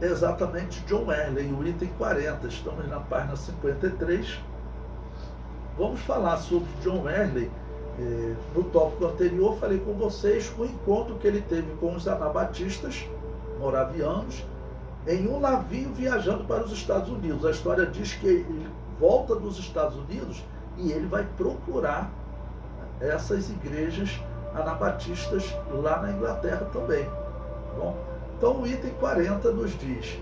exatamente John Wesley, o item 40. Estamos na página 53. Vamos falar sobre John Wesley. No tópico anterior, falei com vocês o encontro que ele teve com os anabatistas moravianos em um navio viajando para os Estados Unidos. A história diz que ele volta dos Estados Unidos e ele vai procurar essas igrejas anabatistas lá na Inglaterra também. Bom, então o item 40 nos diz: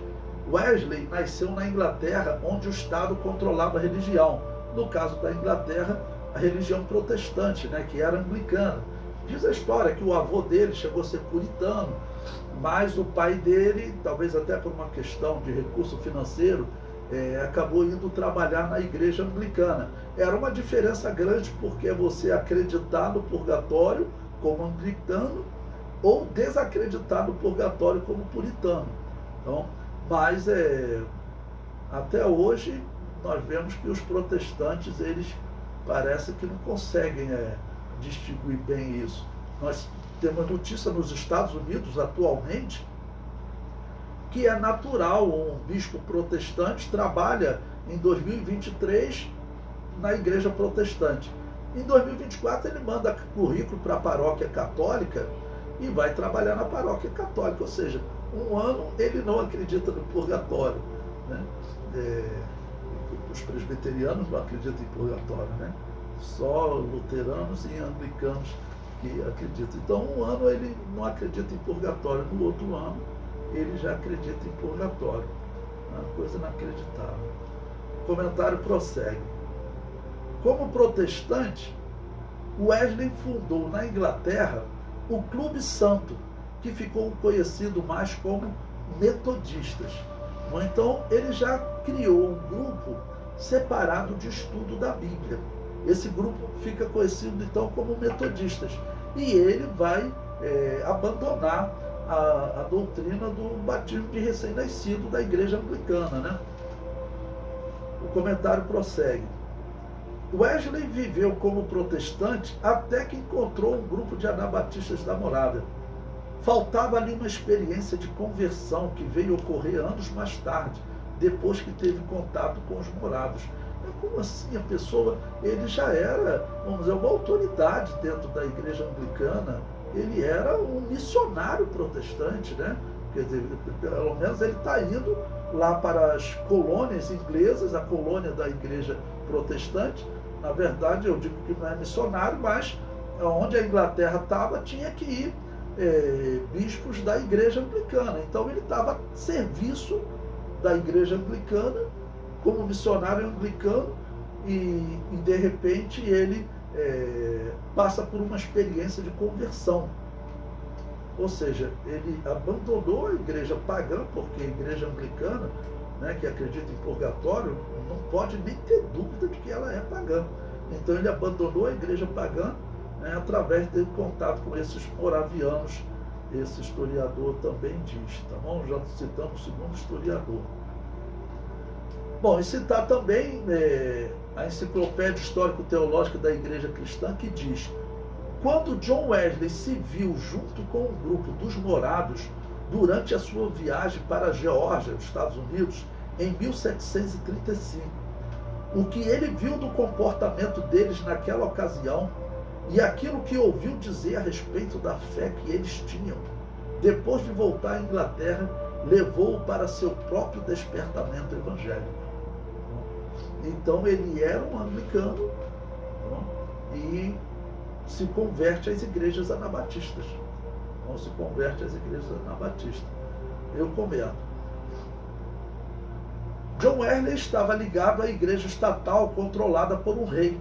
Wesley nasceu na Inglaterra, onde o Estado controlava a religião. No caso da Inglaterra, a religião protestante, né, que era anglicana. Diz a história que o avô dele chegou a ser puritano, mas o pai dele, talvez até por uma questão de recurso financeiro, acabou indo trabalhar na igreja anglicana. Era uma diferença grande, porque é você acreditar no purgatório como anglicano ou desacreditar no purgatório como puritano. Então, mas até hoje nós vemos que os protestantes, eles parece que não conseguem distinguir bem isso. Nós temos notícia nos Estados Unidos atualmente que é natural, um bispo protestante trabalha em 2023 na igreja protestante. Em 2024 ele manda currículo para a paróquia católica e vai trabalhar na paróquia católica, ou seja, um ano ele não acredita no purgatório, né? Os presbiterianos não acreditam em purgatório, né? Só luteranos e anglicanos que acreditam. Então, um ano ele não acredita em purgatório, no outro ano ele já acredita em purgatório. Uma coisa inacreditável. O comentário prossegue. Como protestante, Wesley fundou na Inglaterra o Clube Santo, que ficou conhecido mais como metodistas. Então, ele já criou um grupo separado de estudo da Bíblia. Esse grupo fica conhecido, então, como metodistas. E ele vai abandonar a doutrina do batismo de recém-nascido da igreja anglicana, né? O comentário prossegue. Wesley viveu como protestante até que encontrou um grupo de anabatistas da Morávia. Faltava ali uma experiência de conversão que veio ocorrer anos mais tarde, depois que teve contato com os moravos. Como assim? A pessoa, ele já era, vamos dizer, uma autoridade dentro da igreja anglicana, ele era um missionário protestante, né? Quer dizer, pelo menos ele está indo lá para as colônias inglesas, a colônia da igreja protestante. Na verdade, eu digo que não é missionário, mas onde a Inglaterra estava, tinha que ir bispos da igreja anglicana. Então ele estava a serviço da igreja anglicana, como missionário anglicano, e de repente ele passa por uma experiência de conversão. Ou seja, ele abandonou a igreja pagã, porque a igreja anglicana, né, que acredita em purgatório, não pode nem ter dúvida de que ela é pagã. Então ele abandonou a igreja pagã, né, através de contato com esses moravianos. Esse historiador também diz, tá bom? Já citamos o segundo historiador. Bom, e citar também a Enciclopédia Histórico-Teológica da Igreja Cristã, que diz: quando John Wesley se viu junto com um grupo dos morados durante a sua viagem para a Geórgia, nos Estados Unidos, em 1735, o que ele viu do comportamento deles naquela ocasião e aquilo que ouviu dizer a respeito da fé que eles tinham, depois de voltar à Inglaterra, levou-o para seu próprio despertamento evangélico. Então ele era um anglicano e se converte às igrejas anabatistas. Se converte às igrejas anabatistas. Eu comento. John Wesley estava ligado à igreja estatal controlada por um rei.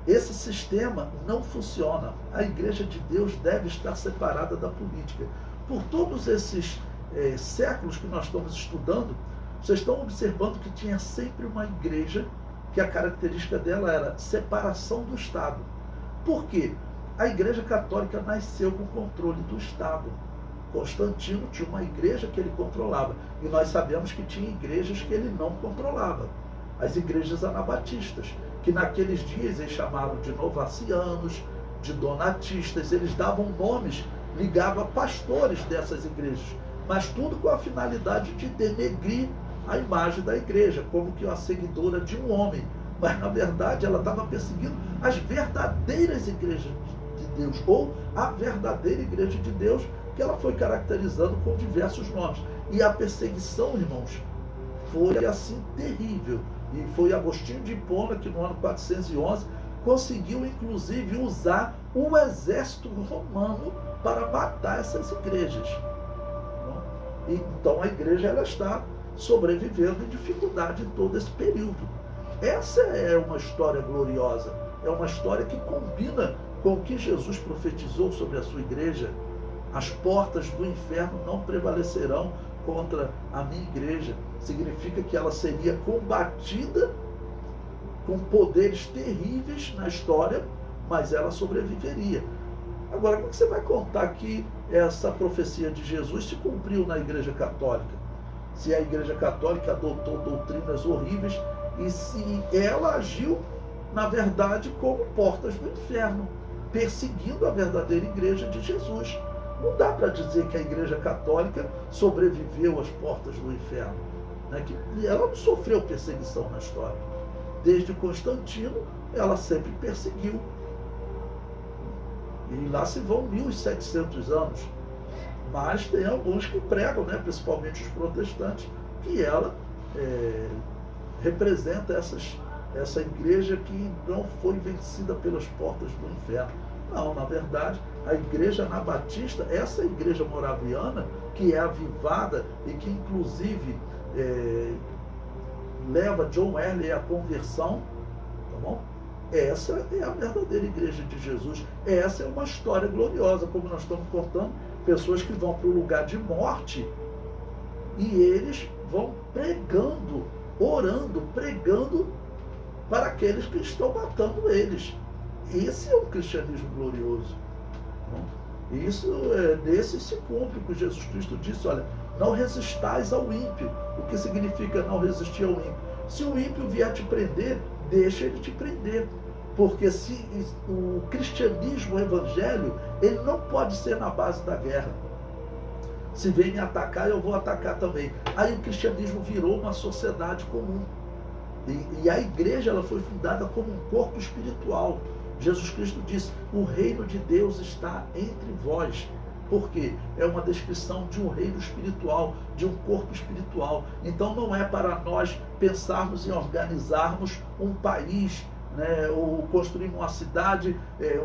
Esse sistema não funciona. A igreja de Deus deve estar separada da política. Por todos esses séculos que nós estamos estudando, vocês estão observando que tinha sempre uma igreja que a característica dela era separação do Estado. Por quê? A igreja católica nasceu com o controle do Estado. Constantino tinha uma igreja que ele controlava. E nós sabemos que tinha igrejas que ele não controlava. As igrejas anabatistas, que naqueles dias eles chamavam de novacianos, de donatistas, eles davam nomes ligados a pastores dessas igrejas. mas tudo com a finalidade de denegrir a imagem da igreja, como que uma seguidora de um homem. Mas, na verdade, ela estava perseguindo as verdadeiras igrejas de Deus, ou a verdadeira igreja de Deus, que ela foi caracterizando com diversos nomes. E a perseguição, irmãos, foi assim terrível. E foi Agostinho de Hipona que no ano 411 conseguiu inclusive usar o exército romano para matar essas igrejas. Então a igreja ela está sobrevivendo em dificuldade em todo esse período. Essa é uma história gloriosa, é uma história que combina com o que Jesus profetizou sobre a sua igreja. As portas do inferno não prevalecerão contra a minha igreja. Significa que ela seria combatida com poderes terríveis na história, mas ela sobreviveria. Agora, como você vai contar que essa profecia de Jesus se cumpriu na Igreja Católica? Se a Igreja Católica adotou doutrinas horríveis e se ela agiu, na verdade, como portas do inferno, perseguindo a verdadeira Igreja de Jesus. Não dá para dizer que a Igreja Católica sobreviveu às portas do inferno, né? Que ela não sofreu perseguição na história. Desde Constantino, ela sempre perseguiu. E lá se vão 1.700 anos. Mas tem alguns que pregam, né, principalmente os protestantes, que ela representa essa igreja que não foi vencida pelas portas do inferno. Não, na verdade, a igreja anabatista, essa igreja moraviana, que é avivada e que inclusive leva John Wesley à conversão, tá bom? Essa é a verdadeira igreja de Jesus. Essa é uma história gloriosa, como nós estamos contando, pessoas que vão para o lugar de morte e eles vão pregando, orando, pregando para aqueles que estão matando eles. Esse é o cristianismo glorioso. Isso nesse se cumpre o que Jesus Cristo disse: olha, não resistais ao ímpio. O que significa não resistir ao ímpio? Se o ímpio vier te prender, deixa ele te prender. Porque se o cristianismo, o evangelho, ele não pode ser na base da guerra. Se vem me atacar, eu vou atacar também. Aí o cristianismo virou uma sociedade comum. E a igreja ela foi fundada como um corpo espiritual. Jesus Cristo disse: o reino de Deus está entre vós. Porque é uma descrição de um reino espiritual, de um corpo espiritual. Então não é para nós pensarmos em organizarmos um país, né, ou construir uma cidade,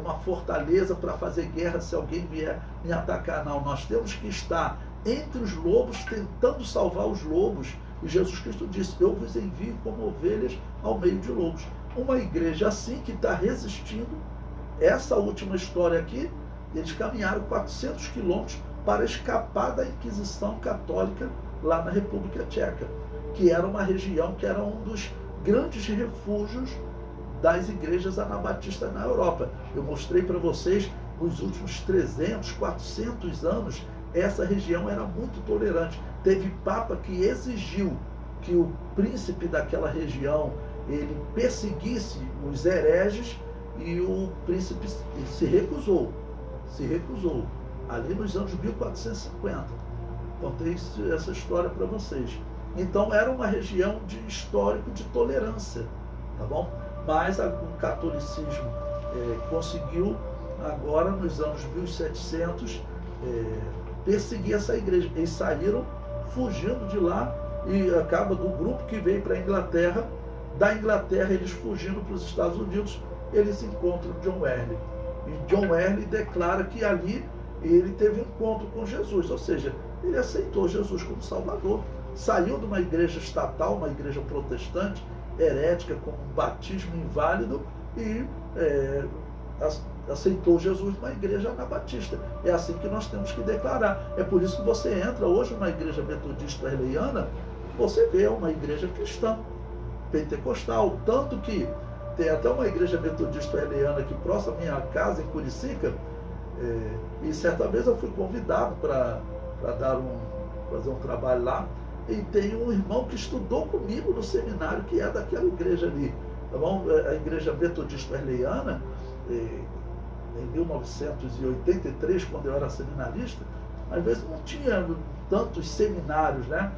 uma fortaleza para fazer guerra se alguém vier me atacar. Não, nós temos que estar entre os lobos, tentando salvar os lobos. E Jesus Cristo disse: eu vos envio como ovelhas ao meio de lobos. Uma igreja assim que está resistindo. Essa última história aqui, eles caminharam 400 quilômetros para escapar da Inquisição Católica lá na República Tcheca, que era uma região que era um dos grandes refúgios das igrejas anabatistas na Europa. Eu mostrei para vocês, nos últimos 300, 400 anos, essa região era muito tolerante. Teve papa que exigiu que o príncipe daquela região ele perseguisse os hereges e o príncipe se recusou. Ali nos anos 1450. Contei essa história para vocês. Então era uma região de histórico de tolerância, tá bom? Mas o catolicismo conseguiu agora nos anos 1700 perseguir essa igreja. Eles saíram fugindo de lá e acaba do grupo que veio para a Inglaterra. Da Inglaterra eles fugindo para os Estados Unidos, eles encontram John Wesley. E John Wesley declara que ali ele teve um encontro com Jesus, ou seja, ele aceitou Jesus como Salvador. Saiu de uma igreja estatal, uma igreja protestante, herética, com um batismo inválido, e aceitou Jesus numa igreja anabatista. É assim que nós temos que declarar. É por isso que você entra hoje numa igreja metodista wesleyana, você vê uma igreja cristã, pentecostal, tanto que tem até uma igreja metodista wesleyana aqui próxima à minha casa, em Curicica, e certa vez eu fui convidado para fazer um trabalho lá, e tem um irmão que estudou comigo no seminário, que é daquela igreja ali, tá bom? A igreja metodista wesleyana, em 1983, quando eu era seminarista, às vezes não tinha tantos seminários, né?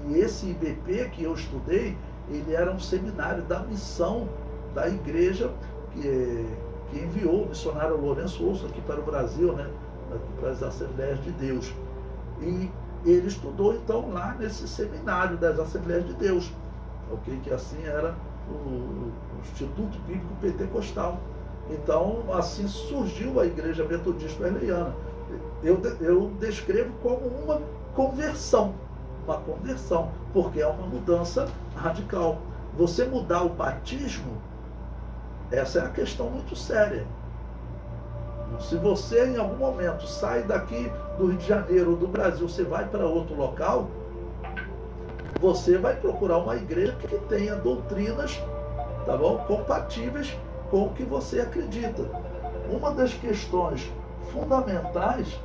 E esse IBP que eu estudei, ele era um seminário da missão da igreja que enviou o missionário Lourenço Olson aqui para o Brasil, né? Aqui para as Assembleias de Deus. E ele estudou então lá nesse seminário das Assembleias de Deus, ok? Que assim era o Instituto Bíblico Pentecostal. Então assim surgiu a Igreja Metodista Wesleyana. Eu descrevo como uma conversão, porque é uma mudança radical. Você mudar o batismo, essa é a questão muito séria. Se você em algum momento sai daqui do Rio de Janeiro ou do Brasil, você vai para outro local, você vai procurar uma igreja que tenha doutrinas, tá bom, compatíveis com o que você acredita. Uma das questões fundamentais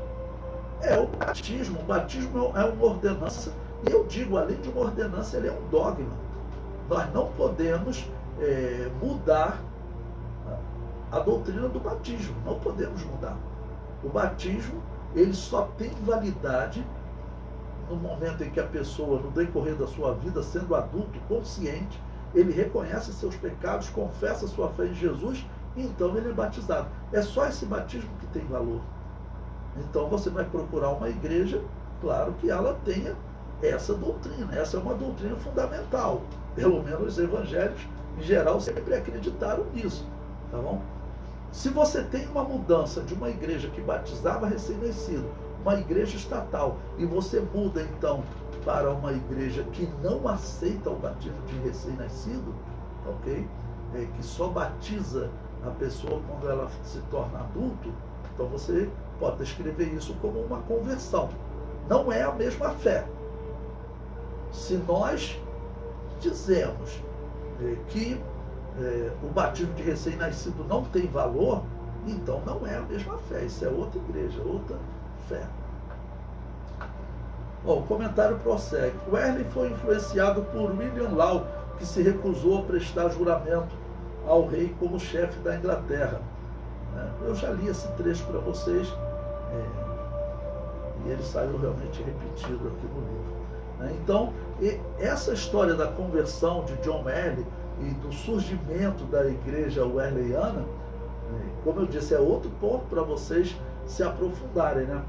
é o batismo. O batismo é uma ordenança, e eu digo, além de uma ordenança, ele é um dogma. Nós não podemos mudar a doutrina do batismo, não podemos mudar. O batismo, ele só tem validade no momento em que a pessoa, no decorrer da sua vida, sendo adulto, consciente, ele reconhece seus pecados, confessa sua fé em Jesus, e então ele é batizado. É só esse batismo que tem valor. Então você vai procurar uma igreja, claro que ela tenha essa doutrina. Essa é uma doutrina fundamental. Pelo menos os evangelhos, em geral, sempre acreditaram nisso. Tá bom? Se você tem uma mudança de uma igreja que batizava recém-nascido, uma igreja estatal, e você muda então para uma igreja que não aceita o batismo de recém-nascido, ok? Que só batiza a pessoa quando ela se torna adulto, então você pode descrever isso como uma conversão. Não é a mesma fé. Se nós dizemos que o batismo de recém-nascido não tem valor, então não é a mesma fé. Isso é outra igreja, outra fé. Bom, o comentário prossegue. Wesley foi influenciado por William Law, que se recusou a prestar juramento ao rei como chefe da Inglaterra. Eu já li esse trecho para vocês, e ele saiu realmente repetido aqui no livro. Então, essa história da conversão de John Wesley e do surgimento da igreja wesleyana, como eu disse, é outro ponto para vocês se aprofundarem, né?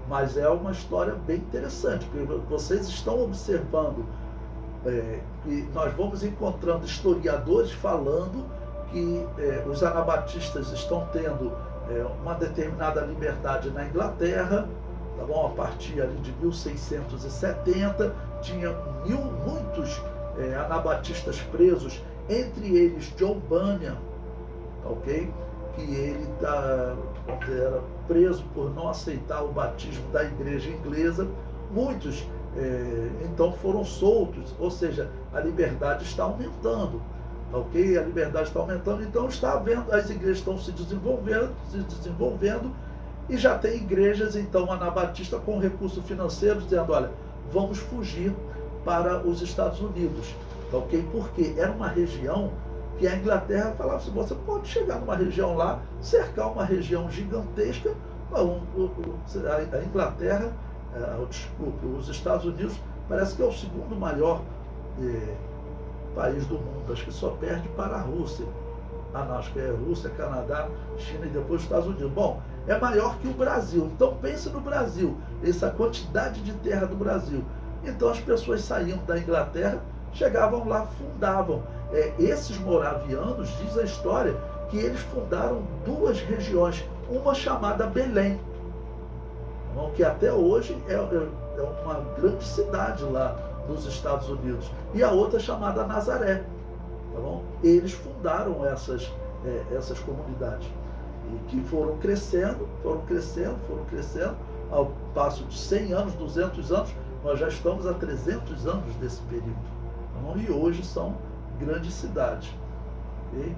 Mas é uma história bem interessante, porque vocês estão observando que nós vamos encontrando historiadores falando que os anabatistas estão tendo uma determinada liberdade na Inglaterra, tá bom? A partir ali de 1670, tinha muitos anabatistas presos, entre eles John Bunyan, ok? Que ele era preso por não aceitar o batismo da igreja inglesa. Muitos então foram soltos, ou seja, a liberdade está aumentando, ok? A liberdade está aumentando, então está havendo, as igrejas estão se desenvolvendo, e já tem igrejas então anabatistas com recurso financeiro dizendo, olha, vamos fugir para os Estados Unidos, ok? Porque era uma região que a Inglaterra falava assim, você pode chegar numa região lá, cercar uma região gigantesca. A Inglaterra, os Estados Unidos, parece que é o segundo maior país do mundo, acho que só perde para a Rússia. Não, acho que é Rússia, Canadá, China e depois os Estados Unidos. Bom, é maior que o Brasil. Então pense no Brasil, essa quantidade de terra do Brasil. Então as pessoas saíam da Inglaterra, chegavam lá, fundavam. Esses moravianos, diz a história, que eles fundaram duas regiões, uma chamada Belém, que até hoje é uma grande cidade lá nos Estados Unidos, e a outra chamada Nazaré. Tá bom? Eles fundaram essas comunidades, e que foram crescendo, ao passo de 100 anos, 200 anos, nós já estamos há 300 anos desse período. Tá bom? E hoje são grandes cidades. Okay?